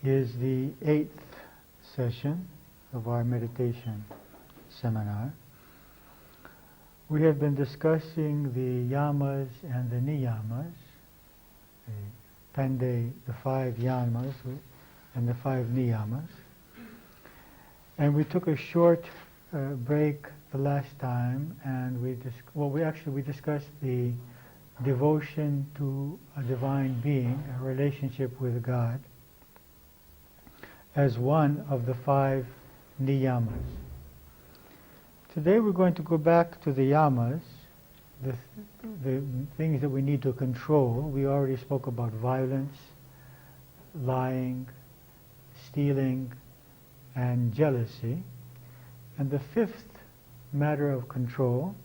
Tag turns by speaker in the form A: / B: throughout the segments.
A: is the 8th session of our meditation seminar. We have been discussing the yamas and the niyamas, the 5 yamas and the 5 niyamas. And we took a short break the last time, and we discussed the devotion to a divine being, a relationship with God, as one of the 5 niyamas. Today we're going to go back to the yamas, the things that we need to control. We already spoke about violence, lying, stealing, and jealousy. And the 5th matter of control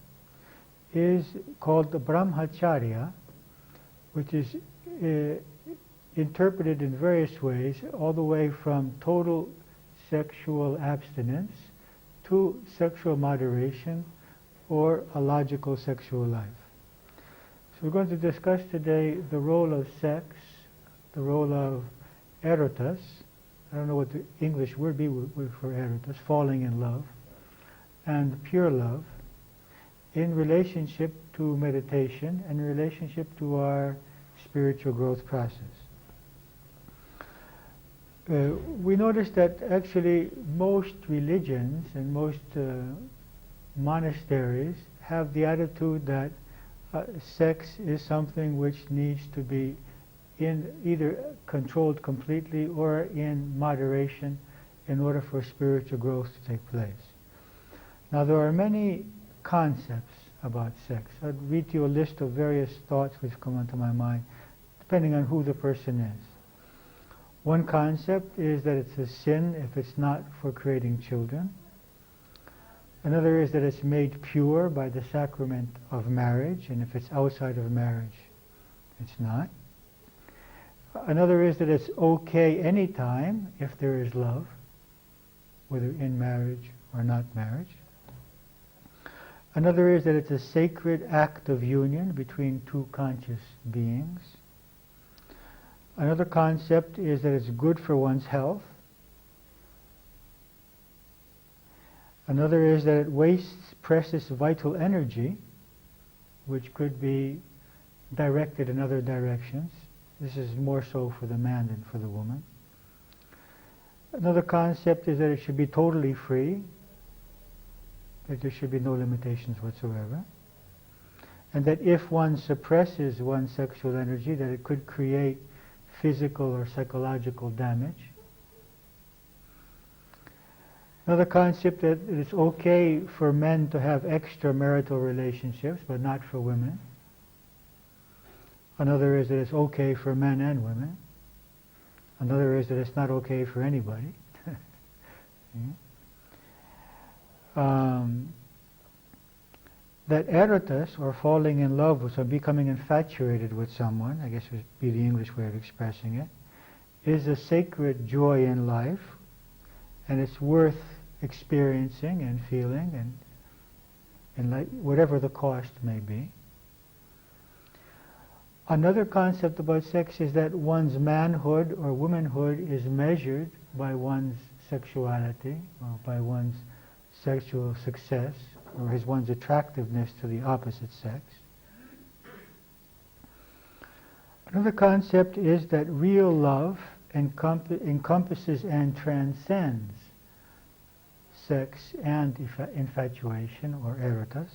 A: is called the brahmacharya, which is interpreted in various ways, all the way from total sexual abstinence to sexual moderation or a logical sexual life. So we're going to discuss today the role of sex, the role of erotas. I don't know what the English word would for erotas, falling in love, and pure love, in relationship to meditation and in relationship to our spiritual growth process. We noticed that actually most religions and most monasteries have the attitude that sex is something which needs to be either controlled completely or in moderation in order for spiritual growth to take place. Now there are many concepts about sex. I'll read to you a list of various thoughts which come into my mind, depending on who the person is. One concept is that it's a sin if it's not for creating children. Another is that it's made pure by the sacrament of marriage, and if it's outside of marriage, it's not. Another is that it's okay anytime if there is love, whether in marriage or not marriage. Another is that it's a sacred act of union between 2 conscious beings. Another concept is that it's good for one's health. Another is that it wastes precious vital energy, which could be directed in other directions. This is more so for the man than for the woman. Another concept is that it should be totally free, that there should be no limitations whatsoever, and that if one suppresses one's sexual energy, that it could create physical or psychological damage. Another concept that it's okay for men to have extramarital relationships, but not for women. Another is that it's okay for men and women. Another is that it's not okay for anybody. That erotas, or falling in love, so becoming infatuated with someone, I guess would be the English way of expressing it, is a sacred joy in life, and it's worth experiencing and feeling, and like whatever the cost may be. Another concept about sex is that one's manhood or womanhood is measured by one's sexuality, or by one's sexual success, or one's attractiveness to the opposite sex. Another concept is that real love encompasses and transcends sex and infatuation, or erotas.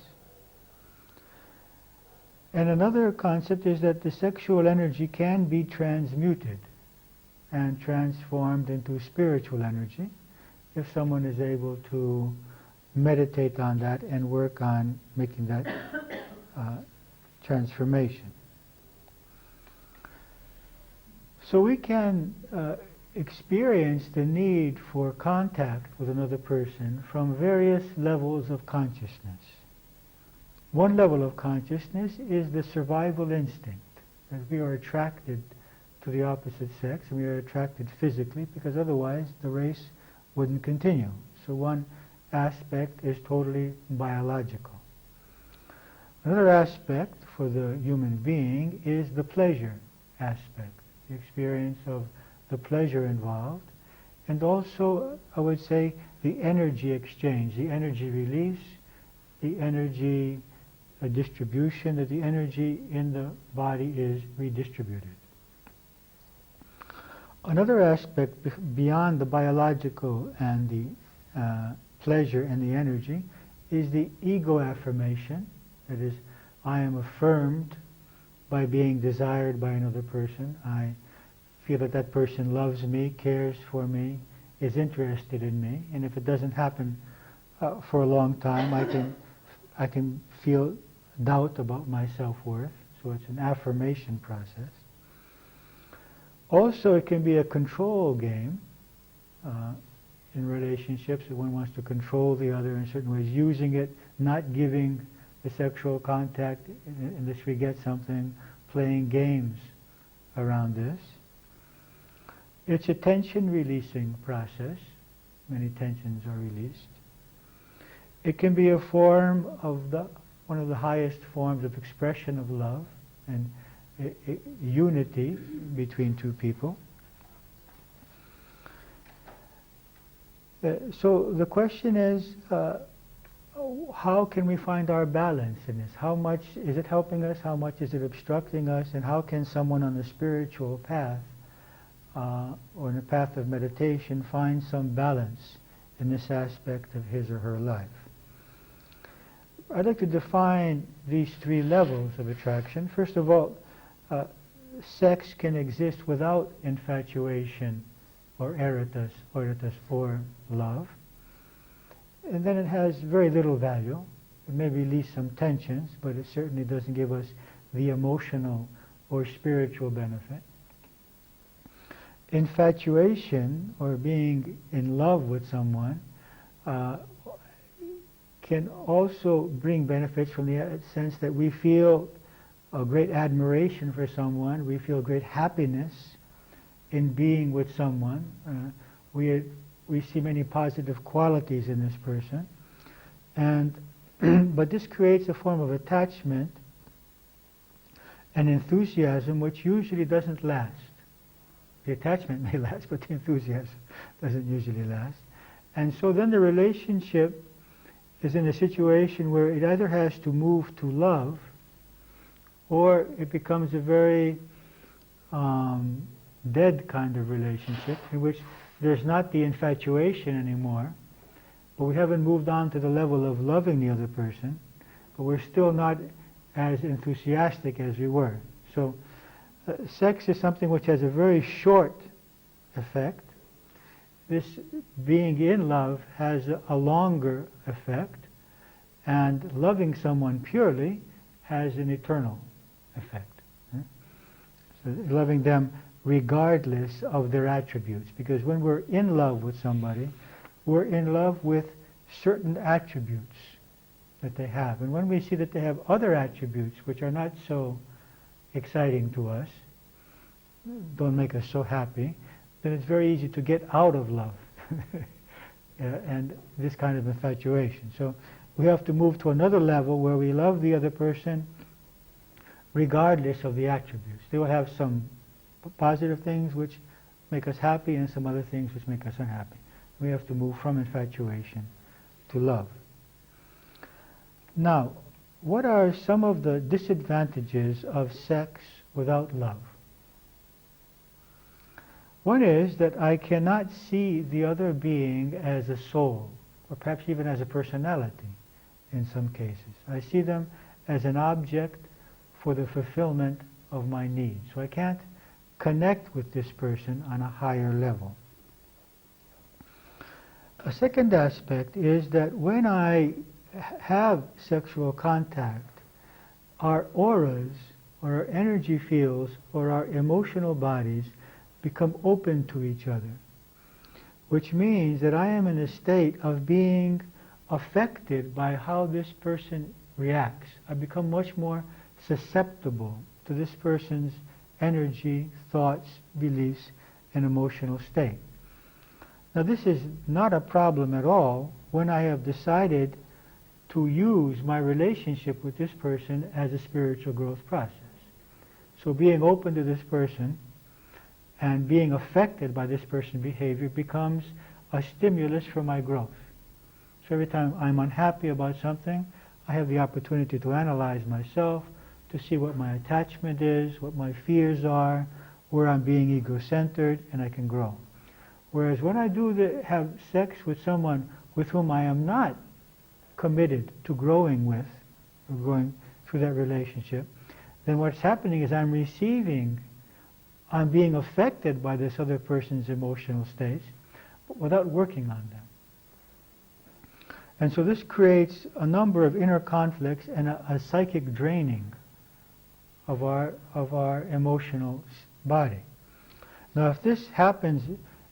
A: And another concept is that the sexual energy can be transmuted and transformed into spiritual energy if someone is able to meditate on that and work on making that transformation. So we can experience the need for contact with another person from various levels of consciousness. One level of consciousness is the survival instinct, that we are attracted to the opposite sex, and we are attracted physically, because otherwise the race wouldn't continue. So one aspect is totally biological. Another aspect for the human being is the pleasure aspect, the experience of the pleasure involved, and also, I would say, the energy exchange, the energy release, the energy distribution, that the energy in the body is redistributed. Another aspect beyond the biological and the pleasure and the energy is the ego affirmation. That is, I am affirmed by being desired by another person. I feel that that person loves me, cares for me, is interested in me, and if it doesn't happen for a long time, I can feel doubt about my self-worth. So it's an affirmation process. Also, it can be a control game in relationships. One wants to control the other in certain ways, using it, not giving the sexual contact unless we get something, playing games around this. It's a tension-releasing process. Many tensions are released. It can be a form of one of the highest forms of expression of love and unity between two people. So the question is, how can we find our balance in this? How much is it helping us? How much is it obstructing us? And how can someone on the spiritual path or in the path of meditation find some balance in this aspect of his or her life? I'd like to define these three levels of attraction. First of all, sex can exist without infatuation or eros or love. And then it has very little value. It may release some tensions, but it certainly doesn't give us the emotional or spiritual benefit. Infatuation, or being in love with someone, can also bring benefits from the sense that we feel a great admiration for someone, we feel great happiness in being with someone. We see many positive qualities in this person, and but this creates a form of attachment and enthusiasm which usually doesn't last. The attachment may last, but the enthusiasm doesn't usually last. And so then the relationship is in a situation where it either has to move to love, or it becomes a very dead kind of relationship in which there's not the infatuation anymore, but we haven't moved on to the level of loving the other person, but we're still not as enthusiastic as we were. So sex is something which has a very short effect. This being in love has a longer effect, and loving someone purely has an eternal effect. So loving them regardless of their attributes, because when we're in love with somebody, we're in love with certain attributes that they have. And when we see that they have other attributes which are not so exciting to us, don't make us so happy, then it's very easy to get out of love and this kind of infatuation. So we have to move to another level where we love the other person regardless of the attributes. They will have some positive things which make us happy and some other things which make us unhappy. We have to move from infatuation to love. Now, what are some of the disadvantages of sex without love? One is that I cannot see the other being as a soul, or perhaps even as a personality in some cases. I see them as an object for the fulfillment of my needs. So I can't connect with this person on a higher level. A second aspect is that when I have sexual contact, our auras, or our energy fields, or our emotional bodies become open to each other, which means that I am in a state of being affected by how this person reacts. I become much more susceptible to this person's energy, thoughts, beliefs, and emotional state. Now this is not a problem at all when I have decided to use my relationship with this person as a spiritual growth process. So being open to this person and being affected by this person's behavior becomes a stimulus for my growth. So every time I'm unhappy about something, I have the opportunity to analyze myself, to see what my attachment is, what my fears are, where I'm being ego-centered, and I can grow. Whereas when I have sex with someone with whom I am not committed to growing with, or going through that relationship, then what's happening is I'm being affected by this other person's emotional states, but without working on them. And so this creates a number of inner conflicts and a psychic draining of our emotional body. Now if this happens,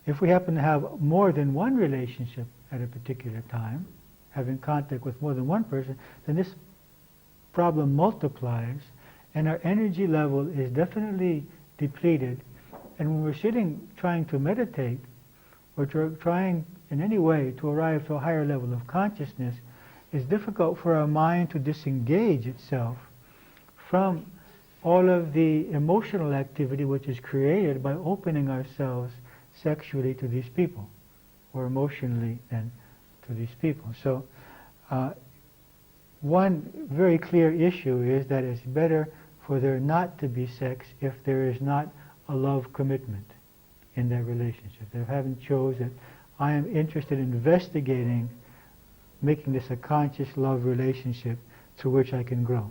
A: if we happen to have more than one relationship at a particular time, having contact with more than one person, then this problem multiplies and our energy level is definitely depleted. And when we're sitting trying to meditate, or trying in any way to arrive to a higher level of consciousness, it's difficult for our mind to disengage itself from all of the emotional activity which is created by opening ourselves sexually to these people, or emotionally then to these people. So one very clear issue is that it's better for there not to be sex if there is not a love commitment in that relationship. They haven't chosen that I am interested in investigating, making this a conscious love relationship through which I can grow,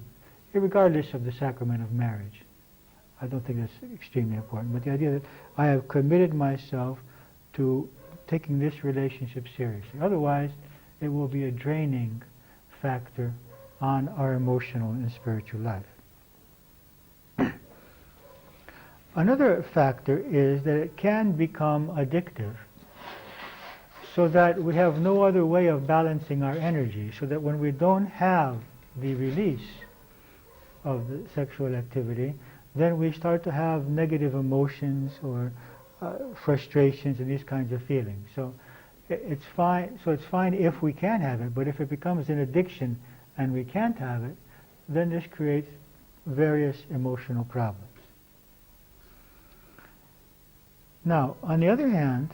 A: regardless of the sacrament of marriage. I don't think that's extremely important, but the idea that I have committed myself to taking this relationship seriously. Otherwise, it will be a draining factor on our emotional and spiritual life. Another factor is that it can become addictive, so that we have no other way of balancing our energy, so that when we don't have the release of the sexual activity, then we start to have negative emotions or frustrations and these kinds of feelings. So it's fine. So it's fine if we can have it, but if it becomes an addiction and we can't have it, then this creates various emotional problems. Now, on the other hand,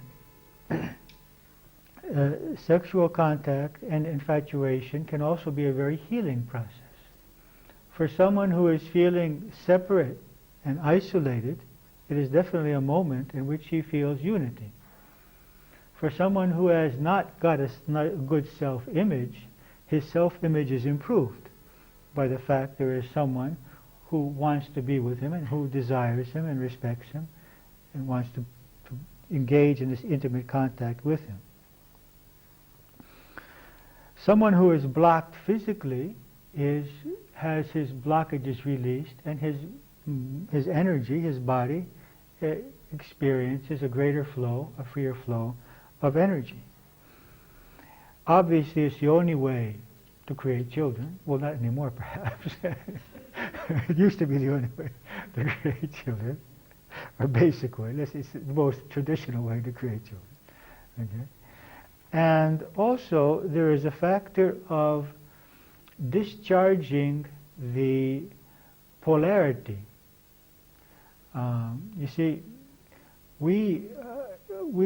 A: sexual contact and infatuation can also be a very healing process. For someone who is feeling separate and isolated, it is definitely a moment in which he feels unity. For someone who has not got a good self-image, his self-image is improved by the fact there is someone who wants to be with him and who desires him and respects him and wants to engage in this intimate contact with him. Someone who is blocked physically has his blockages released, and his energy, his body, experiences a greater flow, a freer flow of energy. Obviously, it's the only way to create children. Well, not anymore, perhaps. It used to be the only way to create children, or basic way. It's the most traditional way to create children. Okay? And also, there is a factor of discharging the polarity. You see, we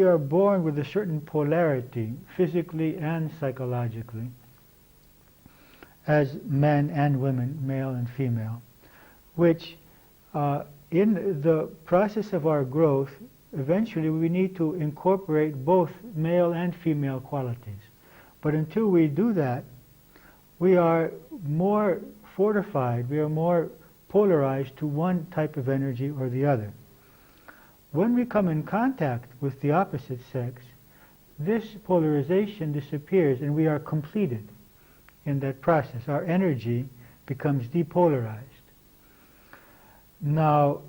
A: are born with a certain polarity, physically and psychologically, as men and women, male and female, which in the process of our growth, eventually we need to incorporate both male and female qualities. But until we do that, we are more fortified, we are more polarized to one type of energy or the other. When we come in contact with the opposite sex, this polarization disappears and we are completed in that process. Our energy becomes depolarized. Now,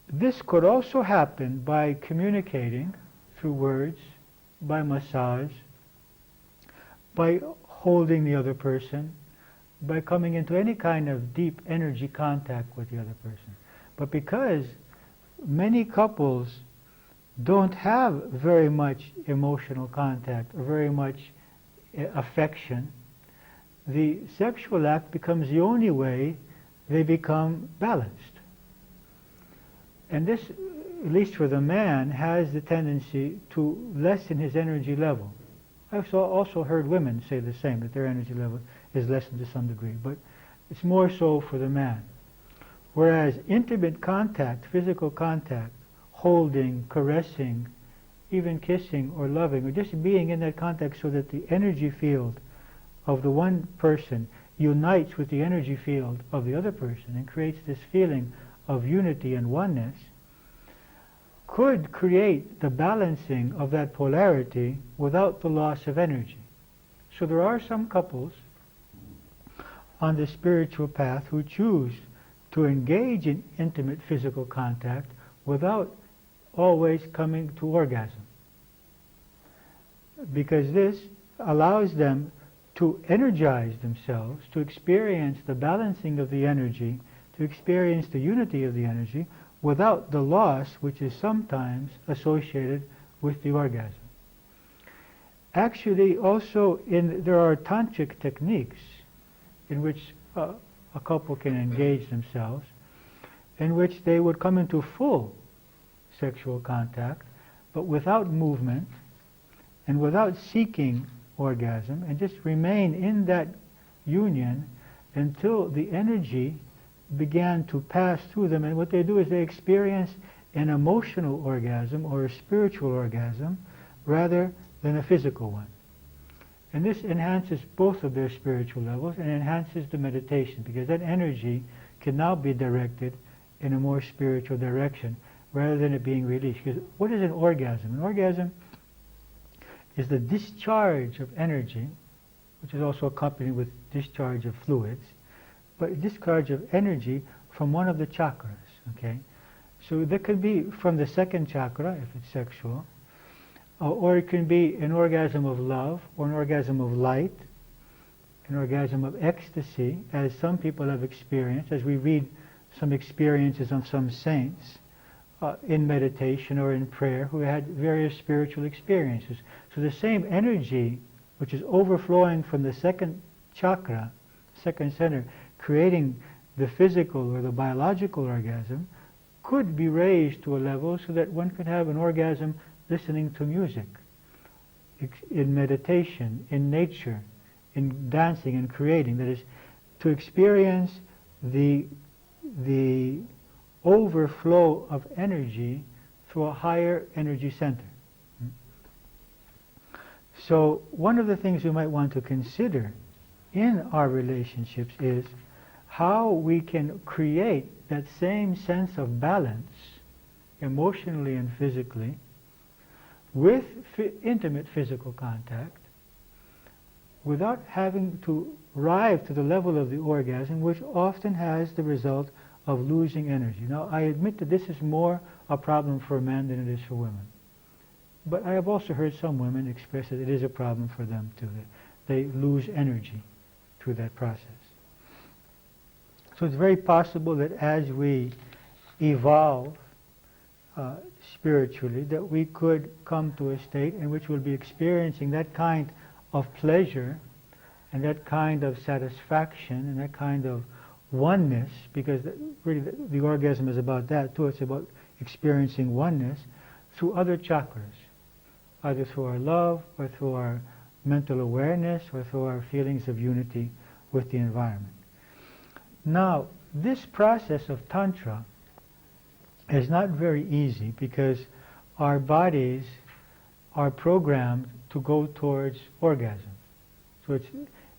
A: this could also happen by communicating through words, by massage, by holding the other person, by coming into any kind of deep energy contact with the other person. But because many couples don't have very much emotional contact or very much affection, the sexual act becomes the only way they become balanced. And this at least for the man, has the tendency to lessen his energy level. I've also heard women say the same, that their energy level is lessened to some degree, but it's more so for the man. Whereas intimate contact, physical contact, holding, caressing, even kissing or loving, or just being in that contact so that the energy field of the one person unites with the energy field of the other person and creates this feeling of unity and oneness, could create the balancing of that polarity without the loss of energy. So there are some couples on the spiritual path who choose to engage in intimate physical contact without always coming to orgasm, because this allows them to energize themselves, to experience the balancing of the energy, to experience the unity of the energy without the loss which is sometimes associated with the orgasm. Actually, also there are tantric techniques in which a couple can engage themselves, in which they would come into full sexual contact, but without movement and without seeking orgasm, and just remain in that union until the energy began to pass through them. And what they do is they experience an emotional orgasm or a spiritual orgasm rather than a physical one. And this enhances both of their spiritual levels and enhances the meditation, because that energy can now be directed in a more spiritual direction rather than it being released. Because what is an orgasm? An orgasm is the discharge of energy, which is also accompanied with discharge of fluids, but a discharge of energy from one of the chakras. Okay, so that could be from the second chakra if it's sexual, or it can be an orgasm of love, or an orgasm of light, an orgasm of ecstasy, as some people have experienced, as we read some experiences of some saints in meditation or in prayer who had various spiritual experiences. So the same energy which is overflowing from the second chakra, second center, creating the physical or the biological orgasm, could be raised to a level so that one could have an orgasm listening to music, in meditation, in nature, in dancing and creating. That is, to experience the overflow of energy through a higher energy center. So one of the things we might want to consider in our relationships is how we can create that same sense of balance, emotionally and physically, with intimate physical contact, without having to arrive to the level of the orgasm, which often has the result of losing energy. Now, I admit that this is more a problem for men than it is for women. But I have also heard some women express that it is a problem for them too. They lose energy through that process. So it's very possible that as we evolve spiritually, that we could come to a state in which we'll be experiencing that kind of pleasure and that kind of satisfaction and that kind of oneness, because really the orgasm is about that too. It's about experiencing oneness through other chakras, either through our love or through our mental awareness or through our feelings of unity with the environment. Now, this process of Tantra is not very easy because our bodies are programmed to go towards orgasm. So it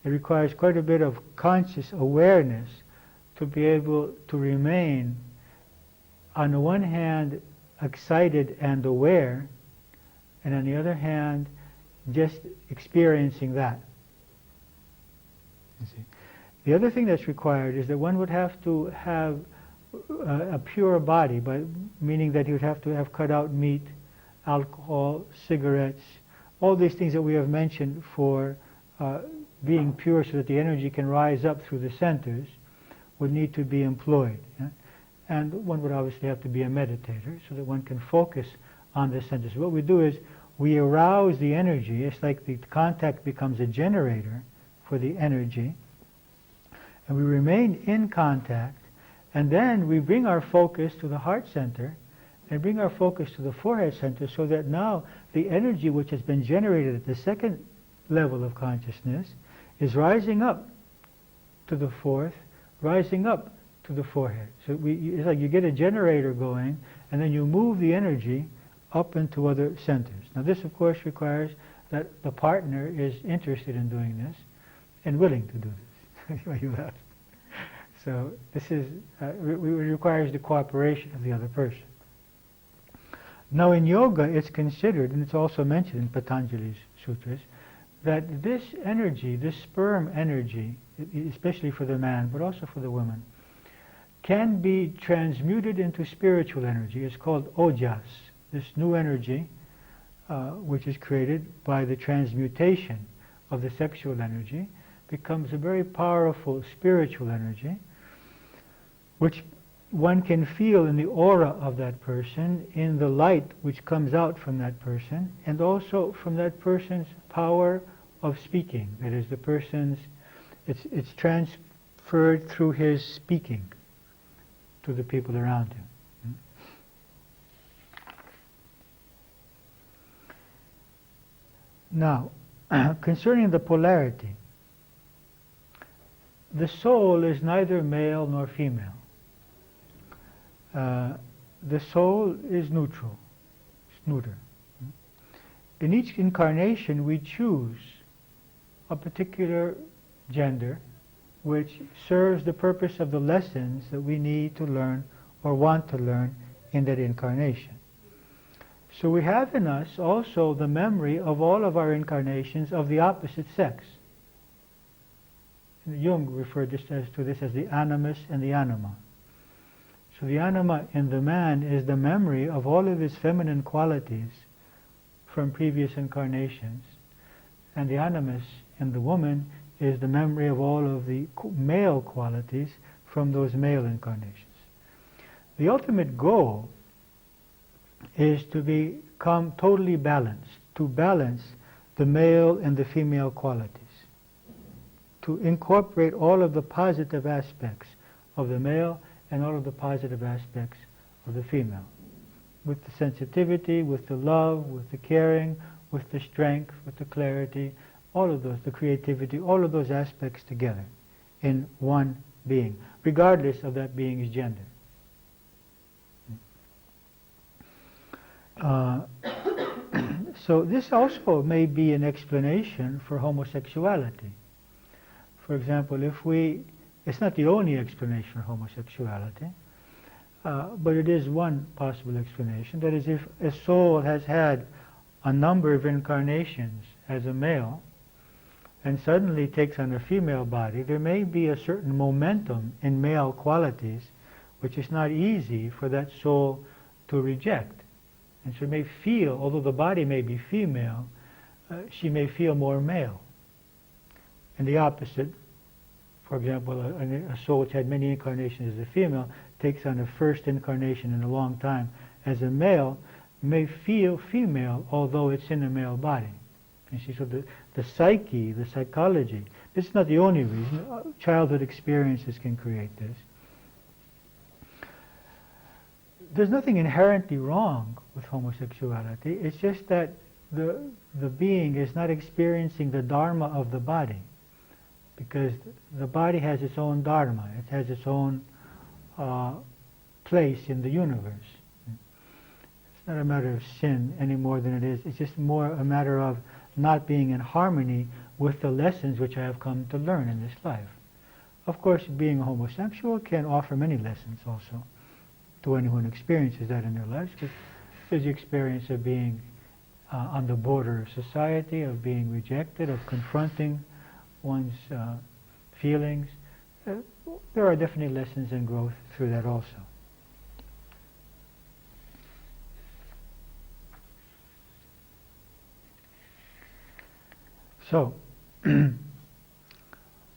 A: requires quite a bit of conscious awareness to be able to remain, on the one hand, excited and aware, and on the other hand, just experiencing that. You see. The other thing that's required is that one would have to have a pure body, meaning that he would have to have cut out meat, alcohol, cigarettes, all these things that we have mentioned for being pure so that the energy can rise up through the centers would need to be employed. Yeah? And one would obviously have to be a meditator so that one can focus on the centers. What we do is we arouse the energy. It's like the contact becomes a generator for the energy, and we remain in contact, and then we bring our focus to the heart center, and bring our focus to the forehead center, so that now the energy which has been generated at the second level of consciousness is rising up to the fourth, rising up to the forehead. So it's like you get a generator going, and then you move the energy up into other centers. Now this, of course, requires that the partner is interested in doing this and willing to do this. You laugh. So this is requires the cooperation of the other person. Now in yoga, it's considered, and it's also mentioned in Patanjali's sutras, that this energy, this sperm energy, especially for the man, but also for the woman, can be transmuted into spiritual energy. It's called ojas, this new energy, which is created by the transmutation of the sexual energy, becomes a very powerful spiritual energy, which one can feel in the aura of that person, in the light which comes out from that person, and also from that person's power of speaking. That is, the person's, it's transferred through his speaking to the people around him. Now, concerning the polarity, the soul is neither male nor female. The soul is neutral. It's neuter. In each incarnation we choose a particular gender which serves the purpose of the lessons that we need to learn or want to learn in that incarnation. So we have in us also the memory of all of our incarnations of the opposite sex. Jung referred to this as the animus and the anima. So the anima in the man is the memory of all of his feminine qualities from previous incarnations, and the animus in the woman is the memory of all of the male qualities from those male incarnations. The ultimate goal is to become totally balanced, to balance the male and the female qualities, to incorporate all of the positive aspects of the male and all of the positive aspects of the female, with the sensitivity, with the love, with the caring, with the strength, with the clarity, all of those, the creativity, all of those aspects together in one being, regardless of that being's gender. So this also may be an explanation for homosexuality. For example, it's not the only explanation for homosexuality, but it is one possible explanation. That is, if a soul has had a number of incarnations as a male and suddenly takes on a female body, there may be a certain momentum in male qualities which is not easy for that soul to reject. And so may feel, although the body may be female, she may feel more male. And the opposite, for example, a soul which had many incarnations as a female takes on a first incarnation in a long time as a male, may feel female although it's in a male body. And so the psyche, the psychology, this is not the only reason. Childhood experiences can create this. There's nothing inherently wrong with homosexuality. It's just that the being is not experiencing the dharma of the body, because the body has its own dharma. It has its own place in the universe. It's not a matter of sin any more than it is. It's just more a matter of not being in harmony with the lessons which I have come to learn in this life. Of course, being homosexual can offer many lessons also to anyone who experiences that in their lives, because there's the experience of being on the border of society, of being rejected, of confronting one's feelings. There are definitely lessons and growth through that also. So,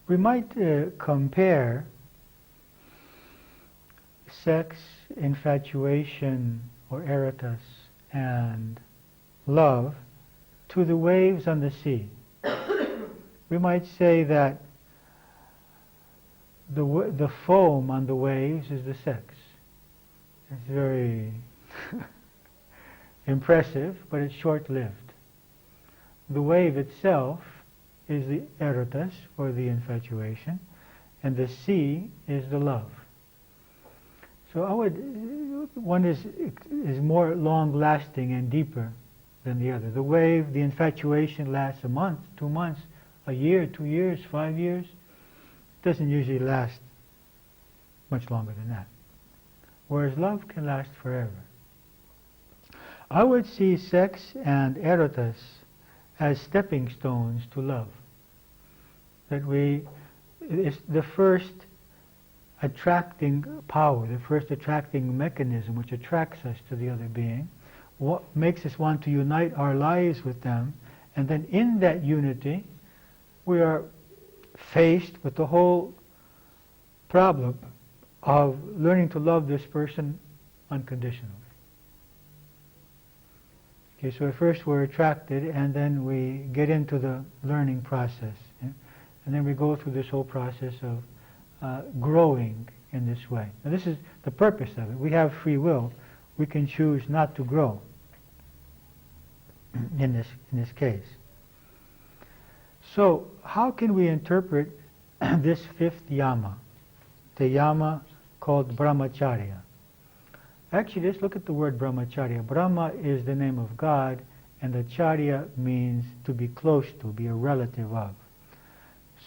A: we might compare sex, infatuation, or erotus, and love to the waves on the sea. We might say that the foam on the waves is the sex. It's very impressive, but it's short-lived. The wave itself is the erotas, or the infatuation, and the sea is the love. So one is more long-lasting and deeper than the other. The wave, the infatuation lasts a month, 2 months, a year, 2 years, 5 years. It doesn't usually last much longer than that. Whereas love can last forever. I would see sex and erotas as stepping stones to love. That it's the first attracting power, the first attracting mechanism which attracts us to the other being, what makes us want to unite our lives with them, and then in that unity we are faced with the whole problem of learning to love this person unconditionally. Okay, so at first we're attracted, and then we get into the learning process, yeah? And then we go through this whole process of growing in this way. Now this is the purpose of it. We have free will. We can choose not to grow in this case. So how can we interpret this fifth yama, the yama called brahmacharya? Actually, let's look at the word brahmacharya. Brahma is the name of God, and the charya means to be close to, be a relative of.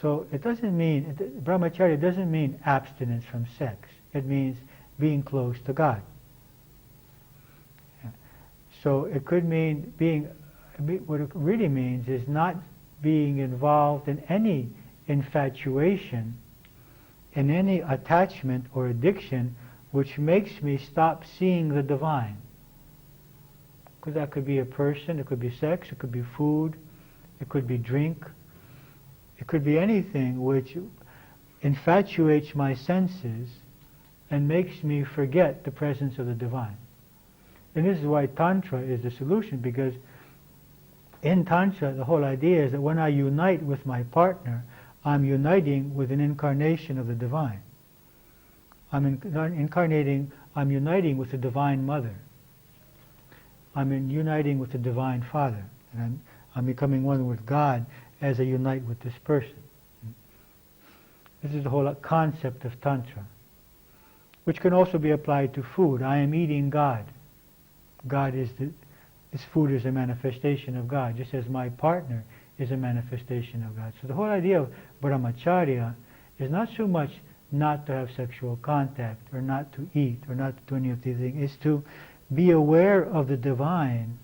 A: So it doesn't mean, brahmacharya doesn't mean abstinence from sex. It means being close to God. Yeah. So it could mean what it really means is not being involved in any infatuation, in any attachment or addiction which makes me stop seeing the divine. Because that could be a person, it could be sex, it could be food, it could be drink, it could be anything which infatuates my senses and makes me forget the presence of the divine. And this is why Tantra is the solution, because in Tantra the whole idea is that when I unite with my partner, I'm uniting with an incarnation of the divine. I'm uniting with the Divine Mother. I'm uniting with the Divine Father. And I'm becoming one with God as I unite with this person. This is the whole concept of Tantra, which can also be applied to food. I am eating God. This food is a manifestation of God, just as my partner is a manifestation of God. So the whole idea of brahmacharya is not so much not to have sexual contact, or not to eat, or not to do any of these things. It's to be aware of the divine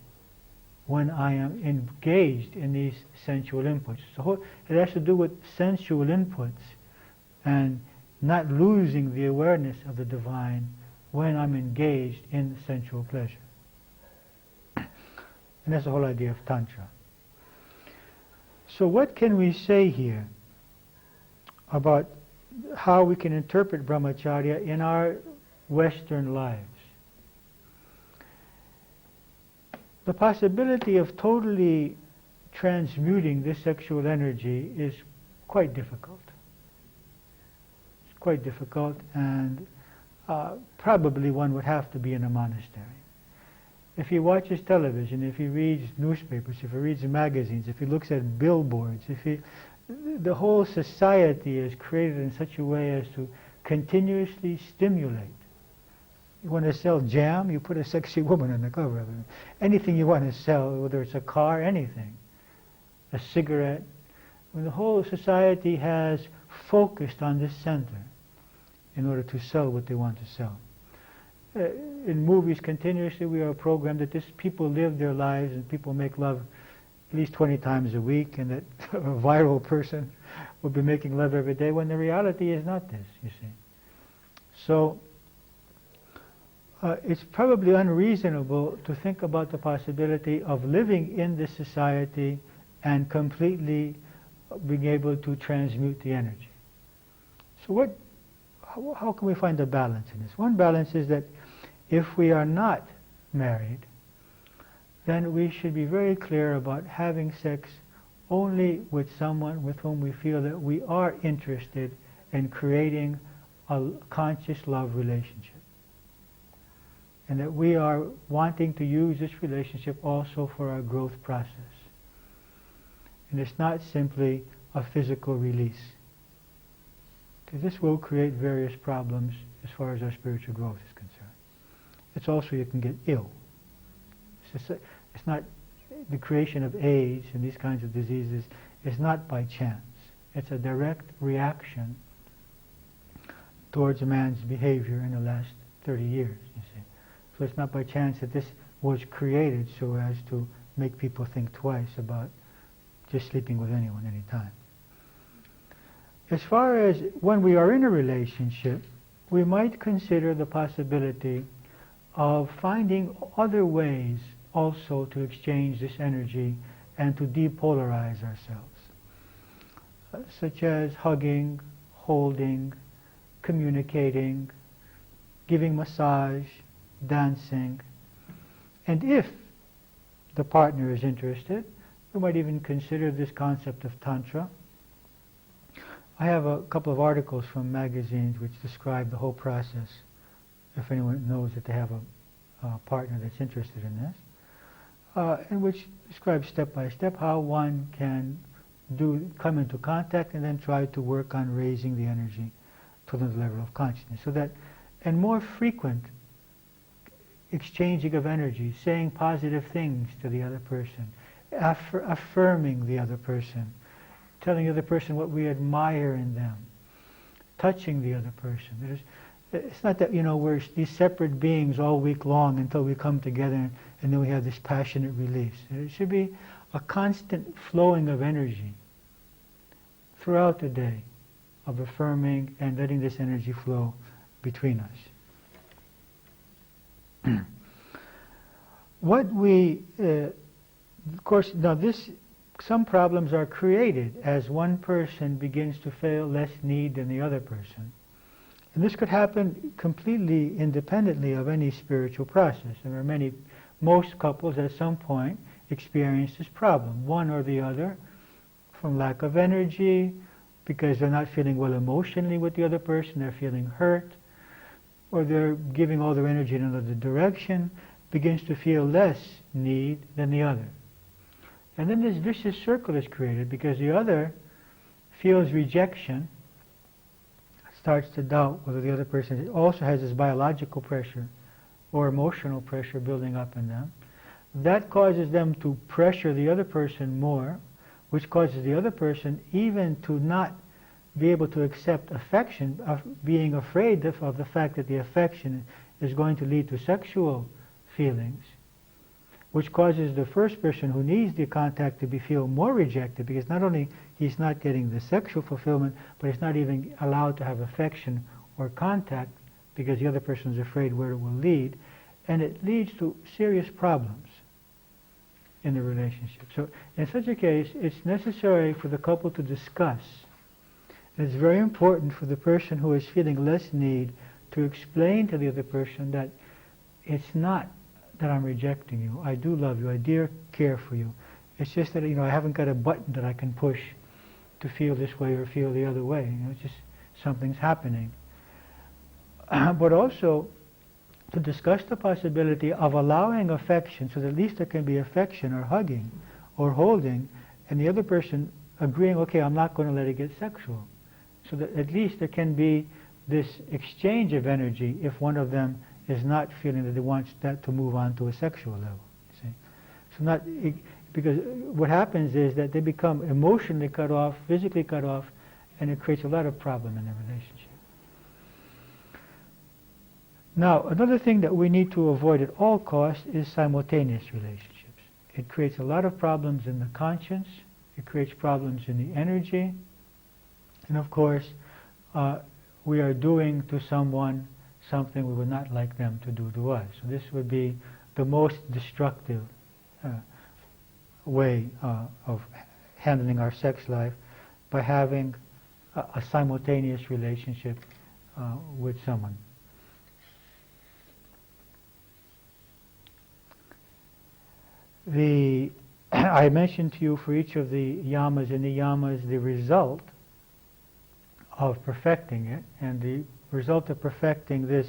A: when I am engaged in these sensual inputs. So it has to do with sensual inputs and not losing the awareness of the divine when I'm engaged in sensual pleasure. And that's the whole idea of Tantra. So what can we say here about how we can interpret brahmacharya in our Western lives? The possibility of totally transmuting this sexual energy is quite difficult. It's quite difficult, and probably one would have to be in a monastery. If he watches television, if he reads newspapers, if he reads magazines, if he looks at billboards, the whole society is created in such a way as to continuously stimulate. You want to sell jam, you put a sexy woman on the cover of it. Anything you want to sell, whether it's a car, anything, a cigarette. I mean, the whole society has focused on this center in order to sell what they want to sell. In movies, continuously we are programmed that people live their lives and people make love at least 20 times a week, and that a viral person will be making love every day, when the reality is not this, you see. So it's probably unreasonable to think about the possibility of living in this society and completely being able to transmute the energy. So how can we find a balance in this? One balance is that if we are not married, then we should be very clear about having sex only with someone with whom we feel that we are interested in creating a conscious love relationship. and that we are wanting to use this relationship also for our growth process. And it's not simply a physical release, because this will create various problems as far as our spiritual growth is concerned. It's also you can get ill. It's not the creation of AIDS and these kinds of diseases is not by chance. It's a direct reaction towards a man's behavior in the last 30 years, you see. So it's not by chance that this was created so as to make people think twice about just sleeping with anyone anytime. As far as when we are in a relationship, we might consider the possibility of finding other ways also to exchange this energy and to depolarize ourselves, such as hugging, holding, communicating, giving massage, dancing. And if the partner is interested, we might even consider this concept of Tantra. I have a couple of articles from magazines which describe the whole process, if anyone knows that they have a partner that's interested in this, and which describes step by step how one can come into contact and then try to work on raising the energy to the level of consciousness. So that, and more frequent exchanging of energy, saying positive things to the other person, affirming the other person, telling the other person what we admire in them, touching the other person. It's not that, we're these separate beings all week long until we come together and then we have this passionate release. It should be a constant flowing of energy throughout the day, of affirming and letting this energy flow between us. Of course, now some problems are created as one person begins to feel less need than the other person. And this could happen completely independently of any spiritual process. Most couples at some point experience this problem, one or the other, from lack of energy, because they're not feeling well emotionally with the other person, they're feeling hurt, or they're giving all their energy in another direction, begins to feel less need than the other. And then this vicious circle is created because the other feels rejection, starts to doubt whether the other person also has this biological pressure or emotional pressure building up in them. That causes them to pressure the other person more, which causes the other person even to not be able to accept affection, being afraid of the fact that the affection is going to lead to sexual feelings, which causes the first person who needs the contact to feel more rejected, because not only he's not getting the sexual fulfillment, but he's not even allowed to have affection or contact because the other person is afraid where it will lead, and it leads to serious problems in the relationship. So in such a case, it's necessary for the couple to discuss. And it's very important for the person who is feeling less need to explain to the other person that it's not that I'm rejecting you. I do love you. I do care for you. It's just that, I haven't got a button that I can push to feel this way or feel the other way. It's just something's happening. But also to discuss the possibility of allowing affection, so that at least there can be affection or hugging or holding, and the other person agreeing, okay, I'm not going to let it get sexual. So that at least there can be this exchange of energy if one of them is not feeling that they want that to move on to a sexual level. See? So because what happens is that they become emotionally cut off, physically cut off, and it creates a lot of problem in their relationship. Now, another thing that we need to avoid at all costs is simultaneous relationships. It creates a lot of problems in the conscience, it creates problems in the energy, and of course, we are doing to someone something we would not like them to do to us. So this would be the most destructive way of handling our sex life, by having a simultaneous relationship with someone. I mentioned to you for each of the yamas and niyamas the result of perfecting it, and the result of perfecting this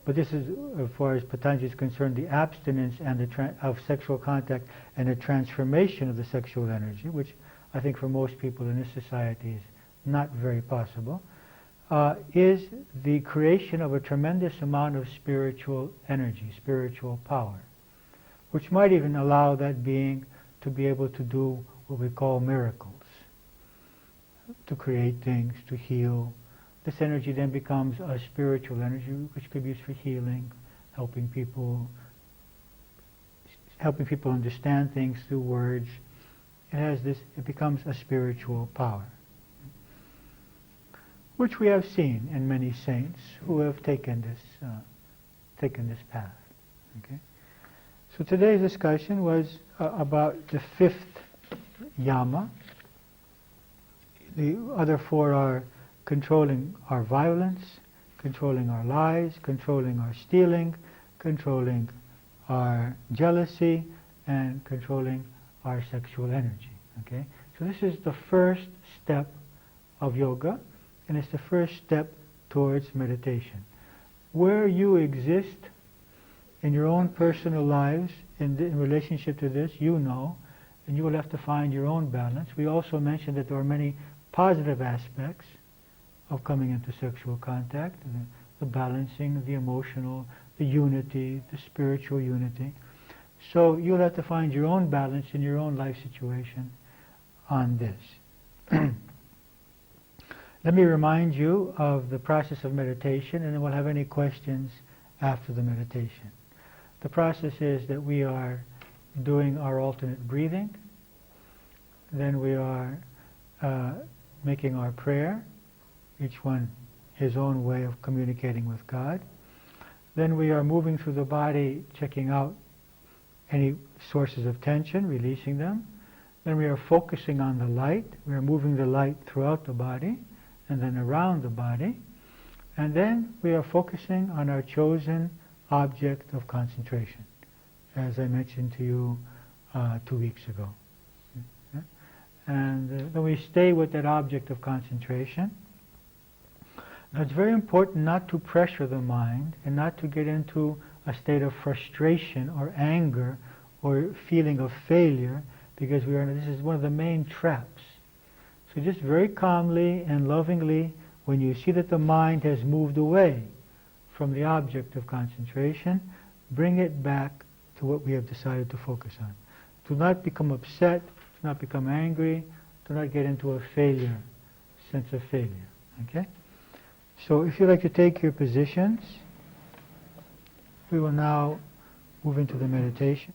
A: but this is, as far as Patanjali is concerned, the abstinence and of sexual contact and the transformation of the sexual energy, which I think for most people in this society is not very possible, is the creation of a tremendous amount of spiritual energy, spiritual power, which might even allow that being to be able to do what we call miracles, to create things, to heal. This energy then becomes a spiritual energy which could be used for healing, helping people understand things through words. It becomes a spiritual power, which we have seen in many saints who have taken this path. Okay? So today's discussion was about the fifth yama. The other four are controlling our violence, controlling our lies, controlling our stealing, controlling our jealousy, and controlling our sexual energy. Okay? So this is the first step of yoga, and it's the first step towards meditation. Where you exist in your own personal lives, in relationship to this, you know, and you will have to find your own balance. We also mentioned that there are many positive aspects of coming into sexual contact, the balancing, the emotional, the unity, the spiritual unity. So you'll have to find your own balance in your own life situation on this. Let me remind you of the process of meditation, and then we'll have any questions after the meditation. The process is that we are doing our alternate breathing, then we are making our prayer, each one his own way of communicating with God. Then we are moving through the body, checking out any sources of tension, releasing them. Then we are focusing on the light. We are moving the light throughout the body and then around the body. And then we are focusing on our chosen object of concentration, as I mentioned to you 2 weeks ago. And then we stay with that object of concentration. Now it's very important not to pressure the mind and not to get into a state of frustration or anger or feeling of failure, because this is one of the main traps. So just very calmly and lovingly, when you see that the mind has moved away from the object of concentration, bring it back to what we have decided to focus on. Do not become upset, do not become angry, do not get into a sense of failure. Okay? So if you'd like to take your positions, we will now move into the meditation.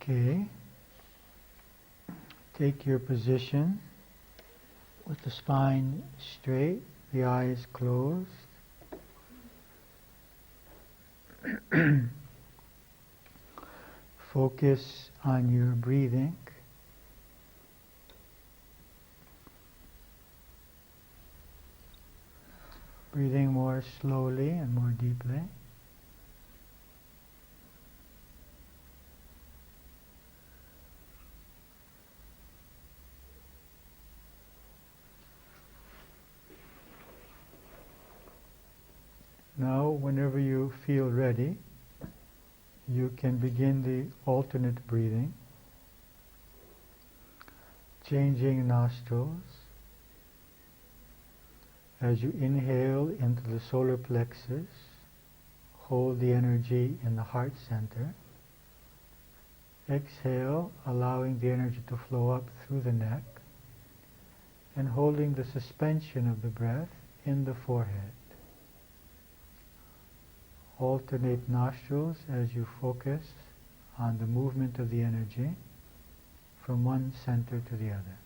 A: Okay. Take your position with the spine straight, the eyes closed. Focus on your breathing. Breathing more slowly and more deeply. Now, whenever you feel ready, you can begin the alternate breathing, changing nostrils. As you inhale into the solar plexus, hold the energy in the heart center. Exhale, allowing the energy to flow up through the neck, and holding the suspension of the breath in the forehead. Alternate nostrils as you focus on the movement of the energy from one center to the other.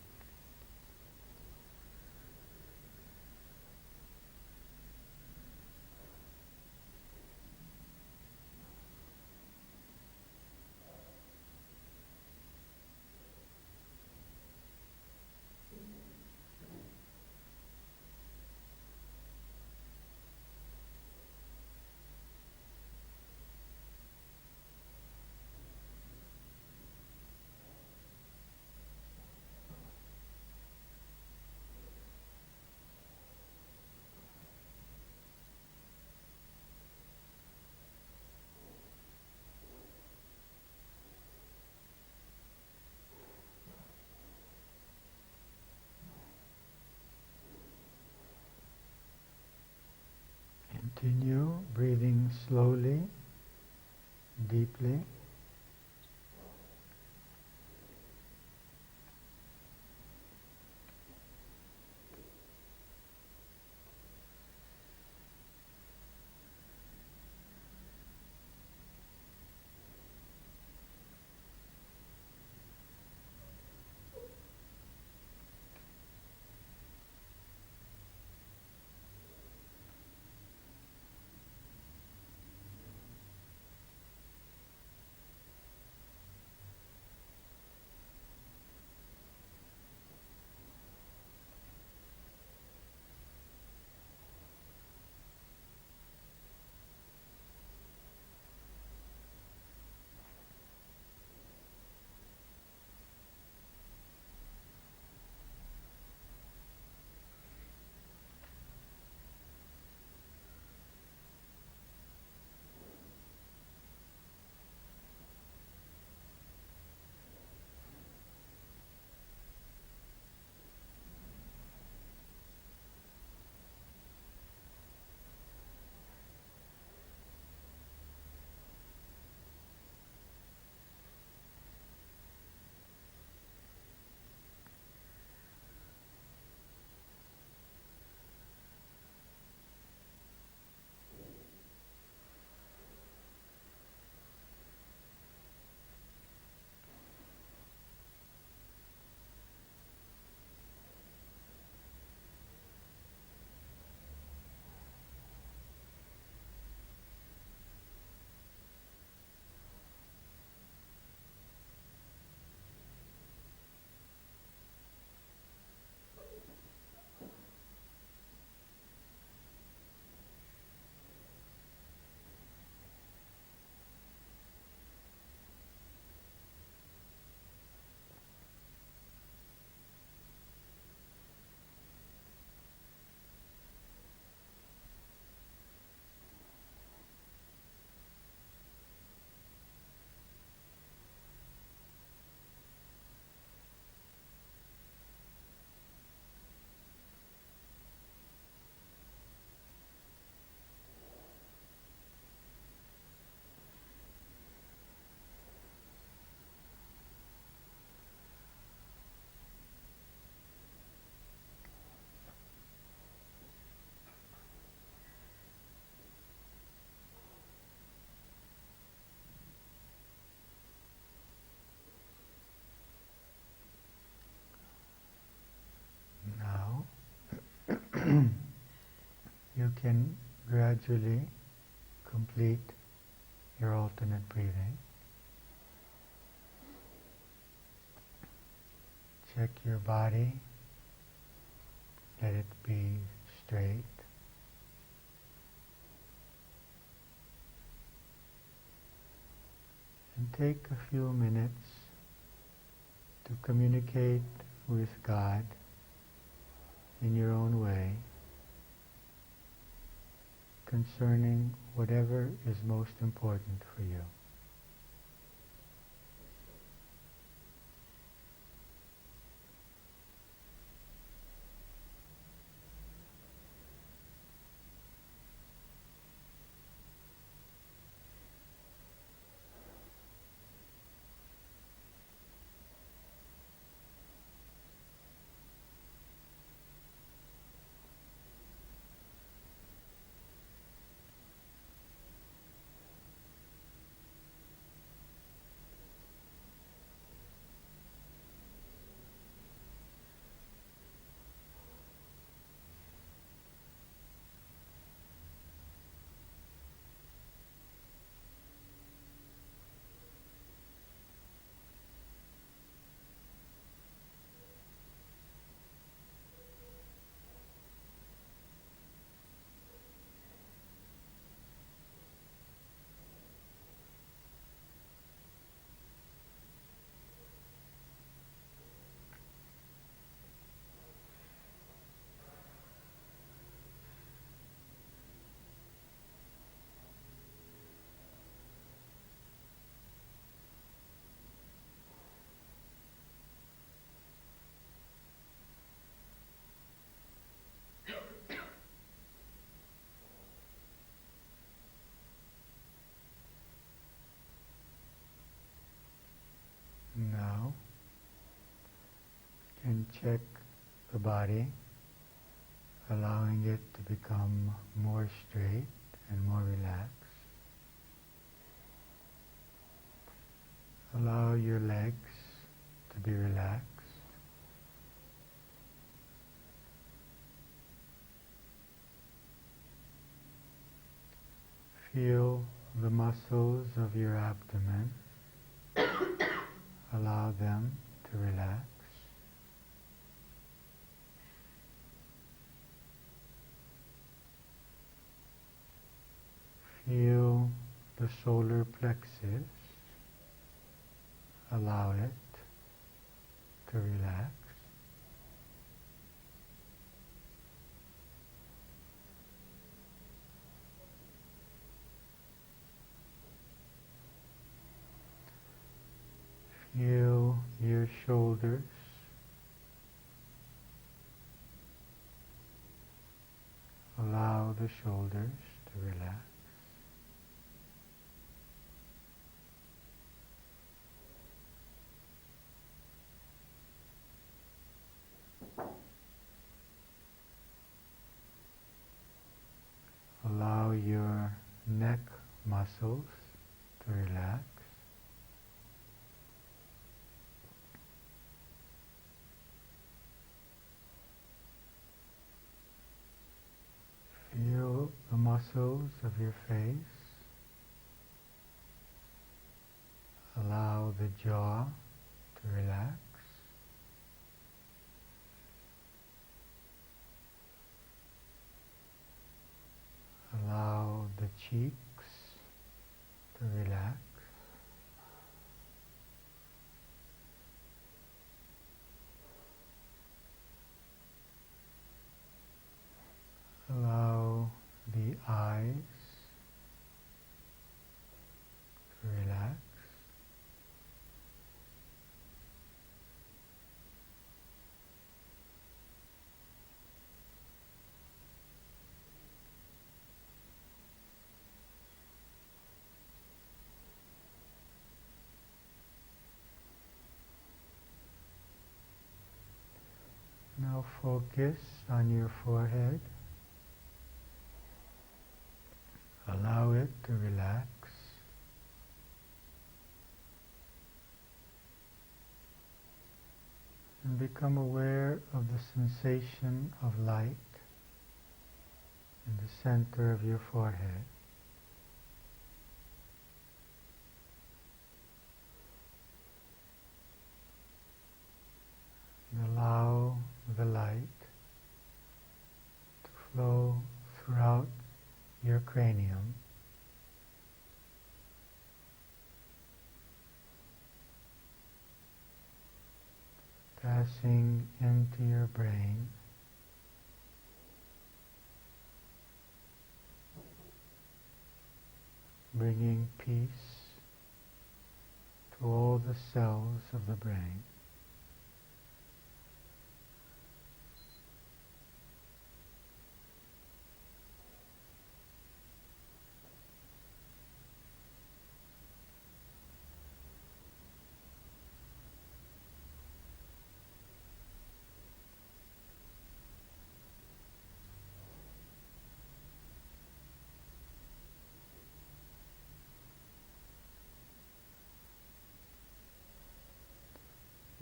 A: Continue breathing slowly, deeply. can gradually complete your alternate breathing. Check your body, let it be straight. And take a few minutes to communicate with God in your own way concerning whatever is most important for you. Now, you can check the body, allowing it to become more straight and more relaxed. Allow your legs to be relaxed. Feel the muscles of your abdomen. Allow them to relax. Feel the solar plexus. Allow it to relax. Feel your shoulders. Allow the shoulders to relax. Allow your neck muscles to relax. Feel the muscles of your face. Allow the jaw to relax. Allow the cheeks to relax. Allow the eyes to relax. Now focus on your forehead. Allow it to relax. And become aware of the sensation of light in the center of your forehead. And allow the light to flow throughout your cranium, passing into your brain, bringing peace to all the cells of the brain.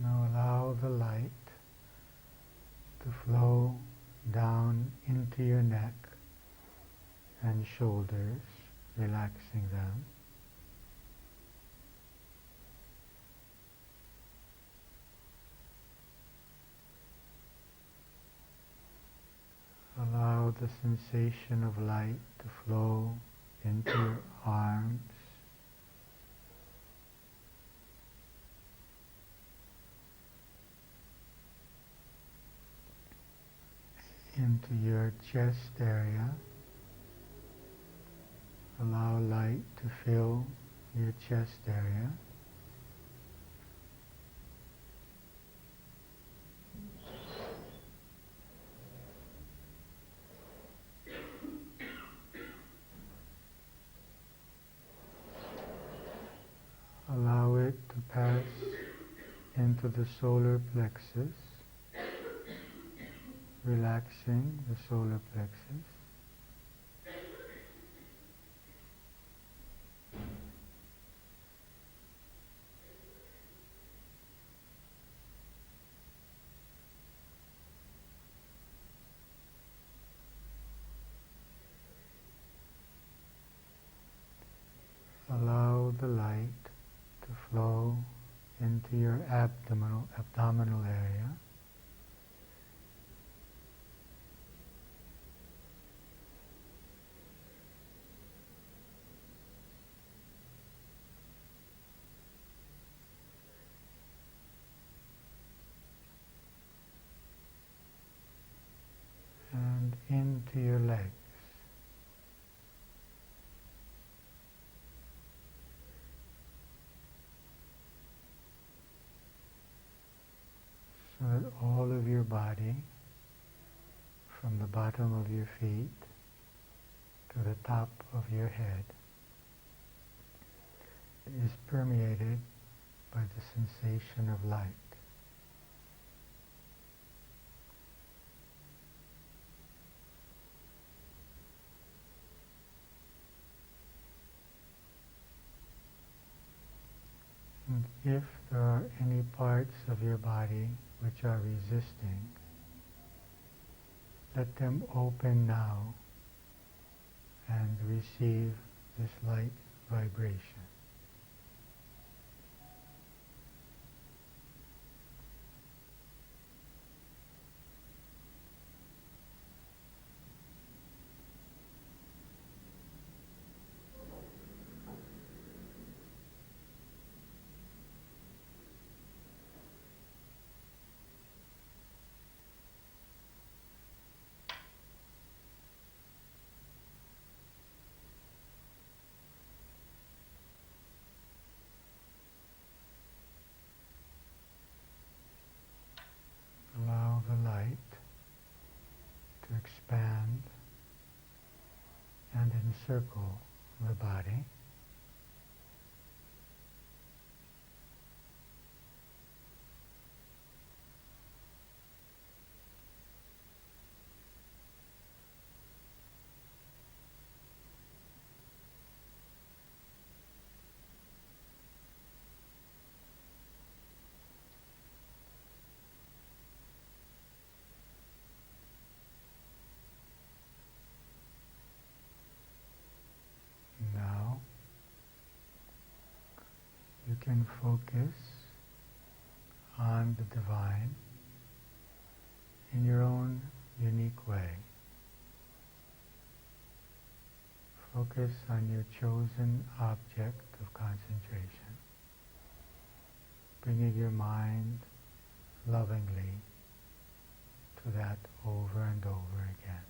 A: Now allow the light to flow down into your neck and shoulders, relaxing them. Allow the sensation of light to flow into your arms, into your chest area. Allow light to fill your chest area. Allow it to pass into the solar plexus, relaxing the solar plexus. Allow the light to flow into your abdominal area. And into your legs. So that all of your body, from the bottom of your feet to the top of your head, is permeated by the sensation of light. And if there are any parts of your body which are resisting, let them open now and receive this light vibration. Allow the light to expand and encircle the body. can focus on the divine in your own unique way. Focus on your chosen object of concentration, bringing your mind lovingly to that over and over again.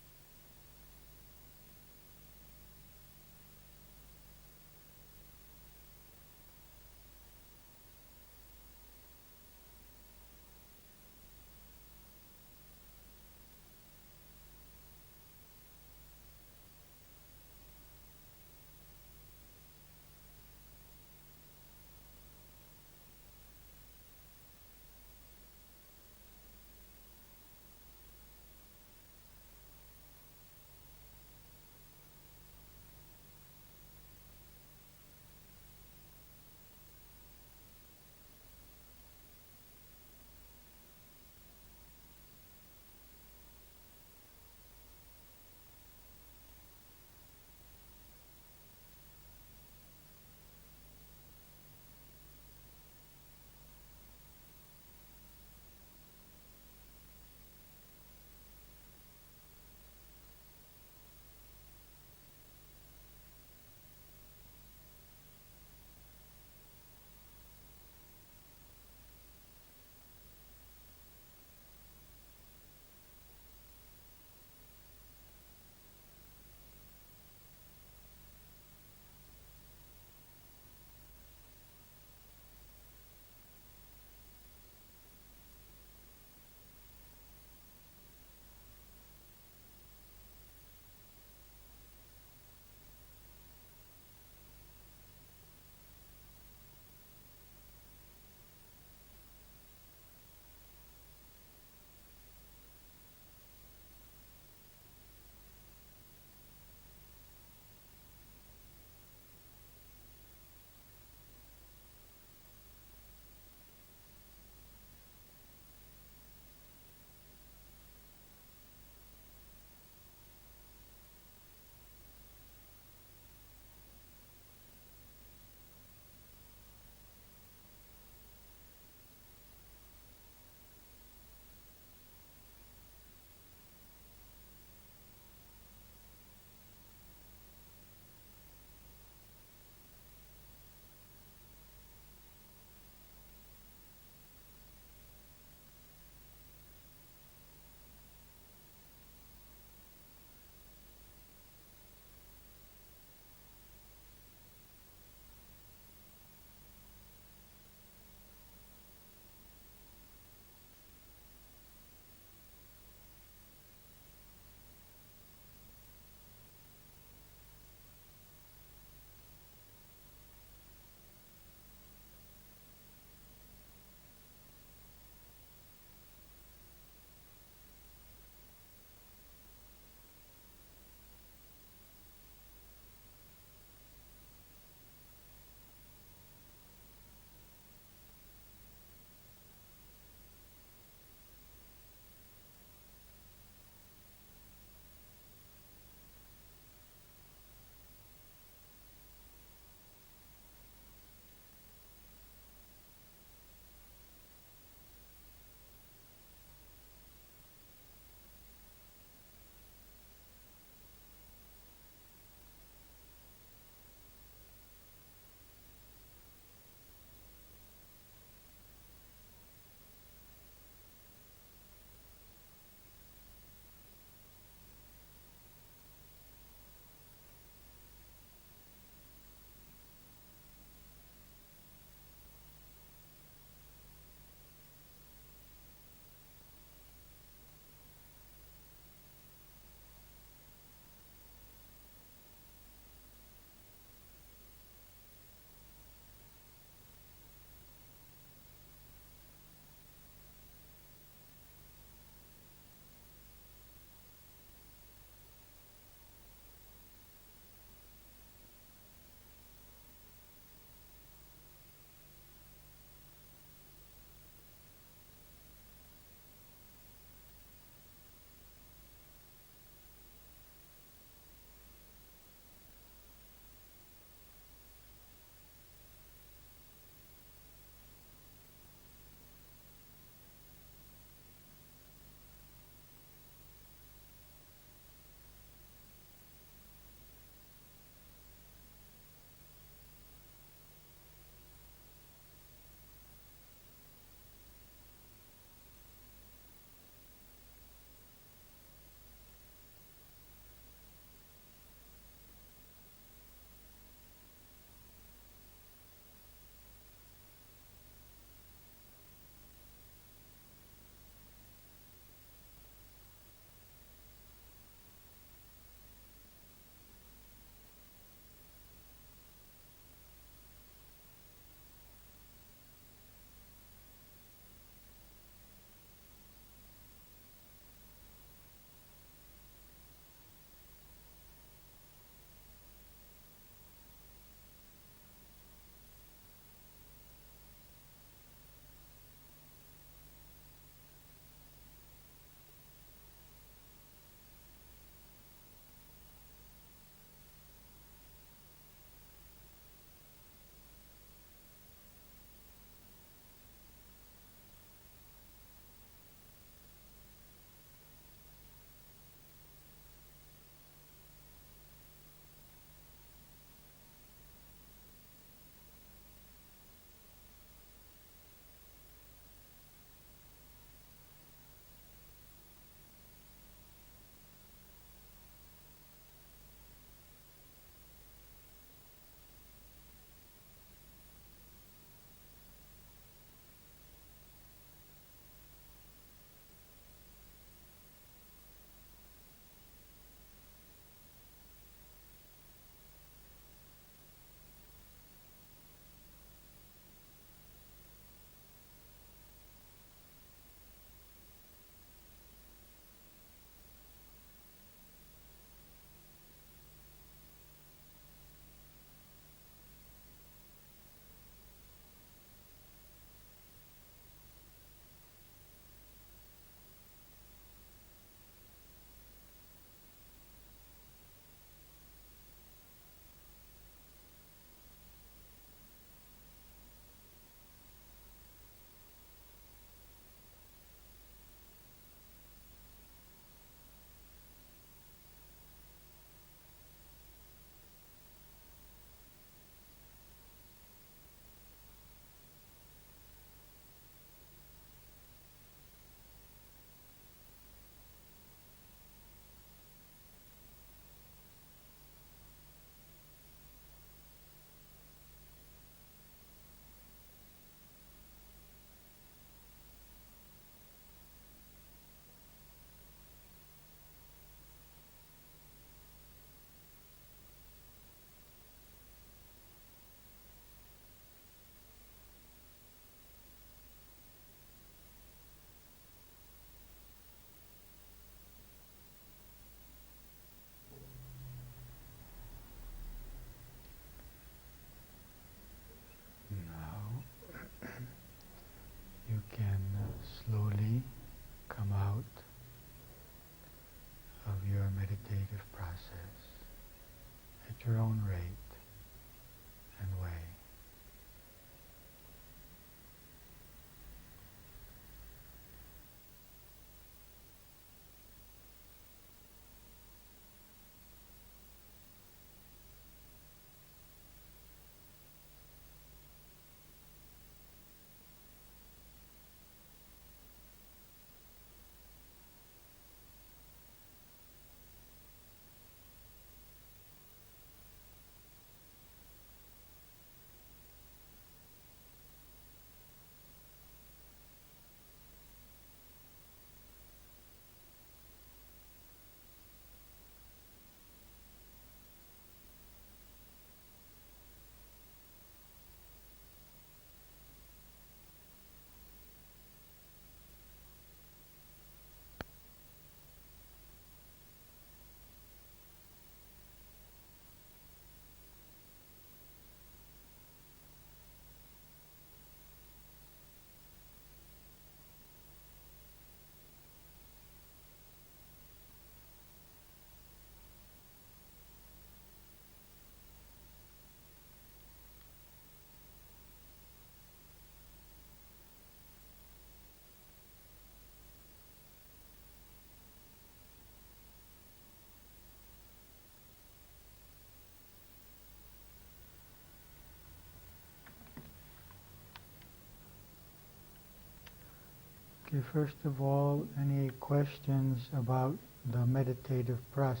A: Okay, first of all, any questions about the meditative process,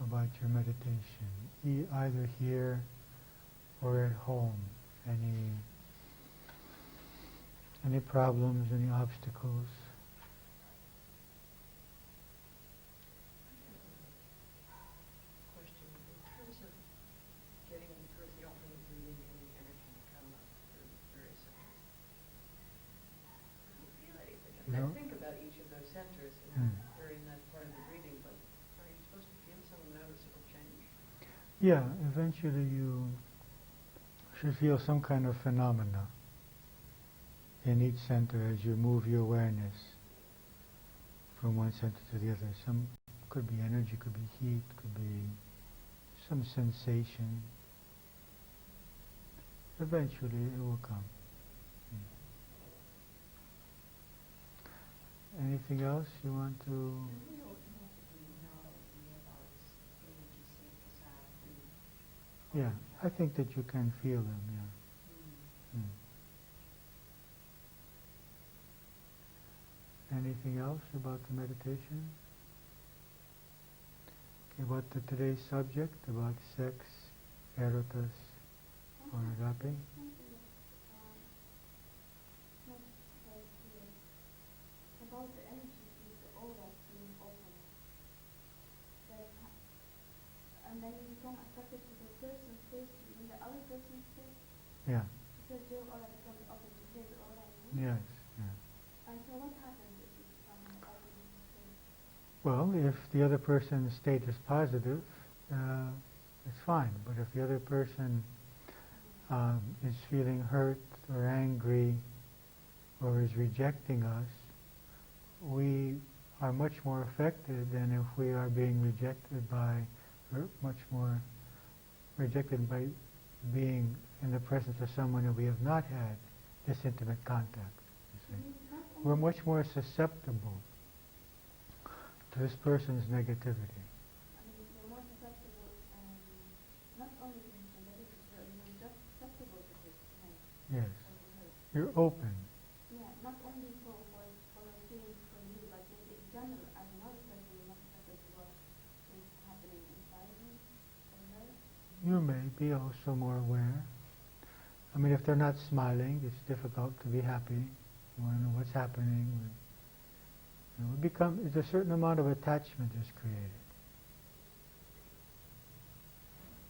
A: about your meditation, either here or at home? Any problems, any obstacles?
B: Question. In terms of getting towards the alternate breathing and the energy to come up through various centers, I don't feel anything. I mean,
A: No?
B: I think about each of those centers and they're in that part of the breathing, but are you supposed to feel some noticeable change?
A: Yeah, eventually you should feel some kind of phenomena in each center as you move your awareness from one center to the other. Some could be energy, could be heat, could be some sensation. Eventually it will come. Anything else you want to? Yeah, I think that you can feel them, yeah. Anything else about the meditation? Okay, about today's subject, about sex, erotas, or agape?
C: About the energy field, the aura being open. And then you become attracted to the person's face, even the other person's face.
A: Yeah.
C: Because your aura becomes open to his aura.
A: Yes, yeah.
C: And so what happens if you become open to his face?
A: Well, if the other person's state is positive, it's fine. But if the other person is feeling hurt or angry or is rejecting us, we are much more affected than if we are being rejected by, or much more rejected by being in the presence of someone who we have not had this intimate contact. You see. We're much more susceptible to this person's negativity.
C: I mean, you're more susceptible, not only to his negativity, you're just susceptible to his
A: Yes. You're open.
C: Yeah, not only for your feelings for you, but in general, as another person, you're not susceptible to what is happening inside him or her.
A: You may be also more aware. I mean, if they're not smiling, it's difficult to be happy. You want to know what's happening. There's a certain amount of attachment is created.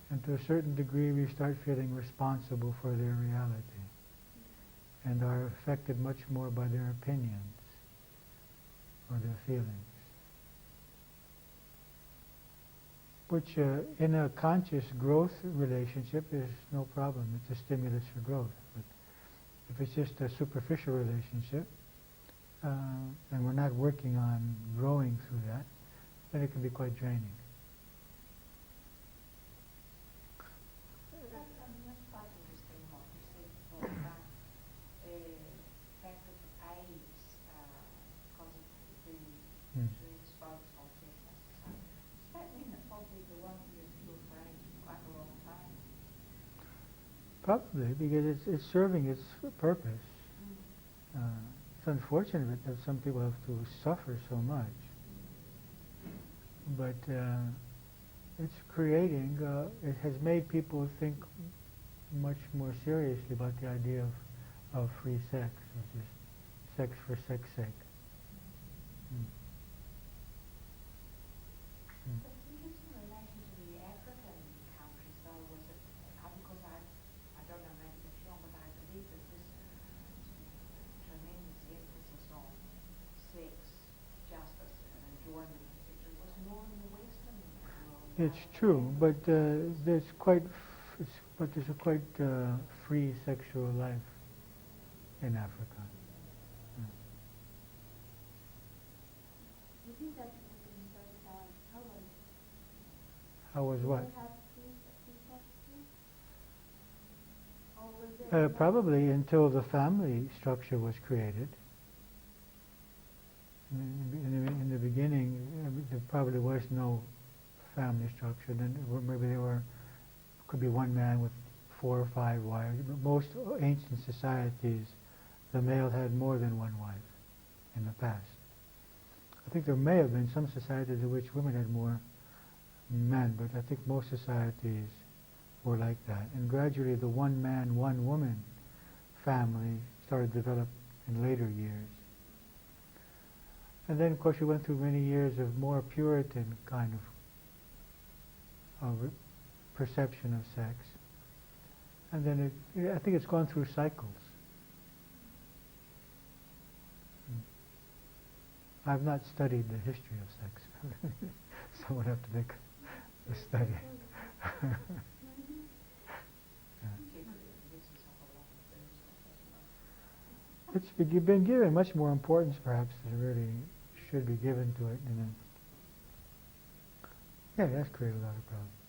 A: And to a certain degree, we start feeling responsible for their reality and are affected much more by their opinions or their feelings. Which in a conscious growth relationship is no problem. It's a stimulus for growth. But if it's just a superficial relationship, and we're not working on growing through that, then it can be quite draining.
D: That's quite interesting what you said before about the fact that age causes the predisposed on fitness. So does that mean that probably the one you feel for age for quite a long time?
A: Probably, because it's serving its purpose. It's unfortunate that some people have to suffer so much. But it's creating, it has made people think much more seriously about the idea of free sex, which is sex for sex sake.
D: But just in relation to the African countries, though, was it, because I don't know, maybe it's wrong, but I believe that this tremendous emphasis on sex, justice, and enjoyment, etc., was more in the Western world.
A: It's true, but there's a quite free sexual life in Africa.
C: You think that in certain times,
A: How was what?
C: Did they have free sex too? Or was there
A: Probably until the family structure was created. In the beginning, there probably was no family structure. Then maybe could be one man with 4 or 5 wives. But most ancient societies, the male had more than one wife in the past. I think there may have been some societies in which women had more men, but I think most societies were like that. And gradually the one man, one woman family started to develop in later years. And then, of course, we went through many years of more Puritan kind of perception of sex. And then I think it's gone through cycles. I've not studied the history of sex. So I'd have to make a study. It's been given much more importance, perhaps, than really should be given to it. Yeah, that's created a lot of problems.